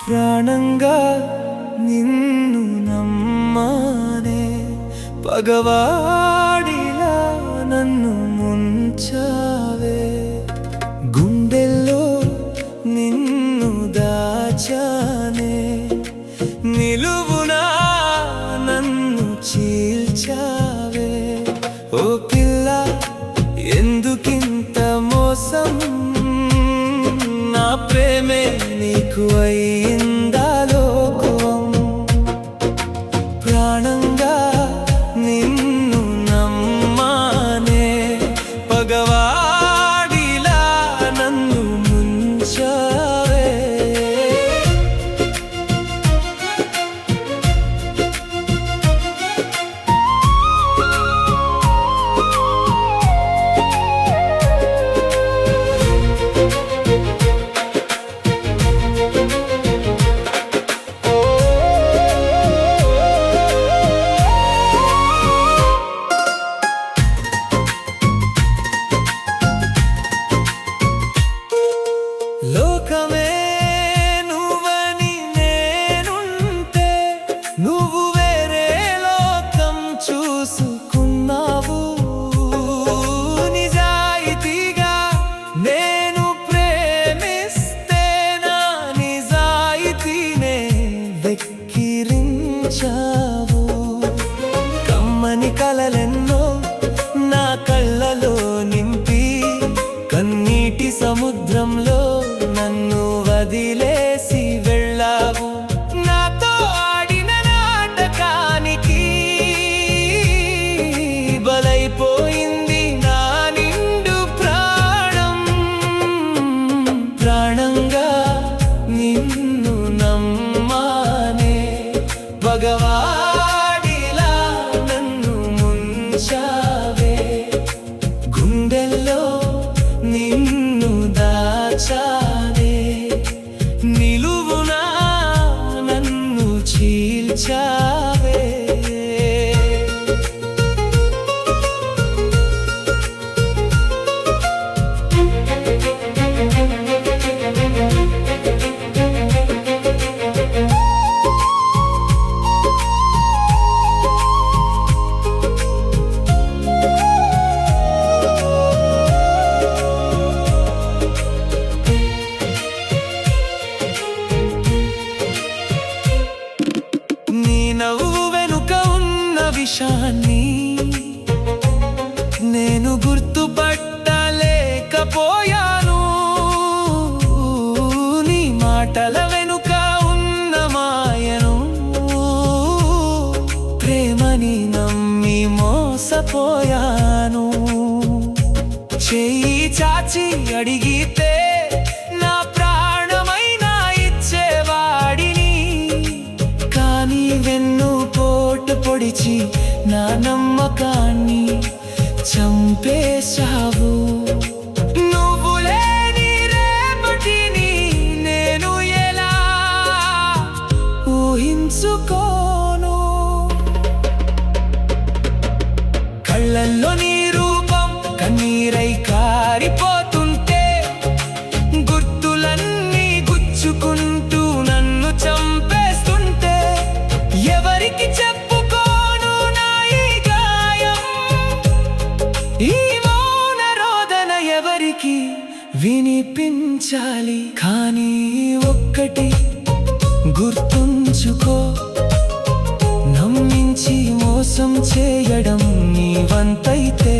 ప్రాణంగా నిన్ను నమ్మానే పగవాడిలా నన్ను ముంచావే గుండెల్లో నిన్ను దాచానే నిలువునా నన్ను చీల్చావే ఓ పిల్ల ఎందుకింత మోసం నా ప్రేమే నీకు అయిందా లోకం ప్రాణంగా నిన్ను నమ్మానే పగవాడిలా నన్ను ముంచావే లోకమే నువ్వని నేనుంటే నువ్వు వేరే లోకం చూసుకున్నావు నిజాయితీగా నేను ప్రేమిస్తే నా నిజాయితీనే వెక్కిరించావు కమ్మని కలలెన్నో నా కళ్ళలో నింపి కన్నీటి సముద్రంలో నన్ను వదిలేసి వెళ్ళావు నాతో ఆడిన నాటకానికి బలైపోయింది నా నిండు ప్రాణం ప్రాణంగా నిన్ను నమ్మానే భగవాడిలా నన్ను ముంచావే గుండెల్లో నిన్ను దాచానే నిలువునా నన్ను చీల్చావే నీ నవ్వు వెనుక ఉన్న విషాన్ని నేను గుర్తుపట్టలేకపోయాను నీ మాటల వెనుక ఉన్న మాయను ప్రేమని నమ్మి మోసపోయాను చెయ్యి చాచి అడిగితే నా ప్రాణమైనా ఇచ్చేవాడిని కానీ వెన్ను పోటు పొడిచి నా నమ్మకాన్ని చంపేశావు నువ్వు లేని రేపటిని నేను ఎలా ఊహించుకోను కళ్ళల్లో నీ రూపం కన్నీరై కారిపోతుంటే గుర్తులన్నీ గుచ్చుకుంటూ నన్ను చంపేస్తుంటే ఎవరికి చెప్పుకోను నా ఈ గాయం ఈ మౌన రోదన ఎవరికి వినిపించాలి కానీ ఒక్కటి గుర్తుంచుకో నమ్మించి మోసం చేయడం నీ వంతైతే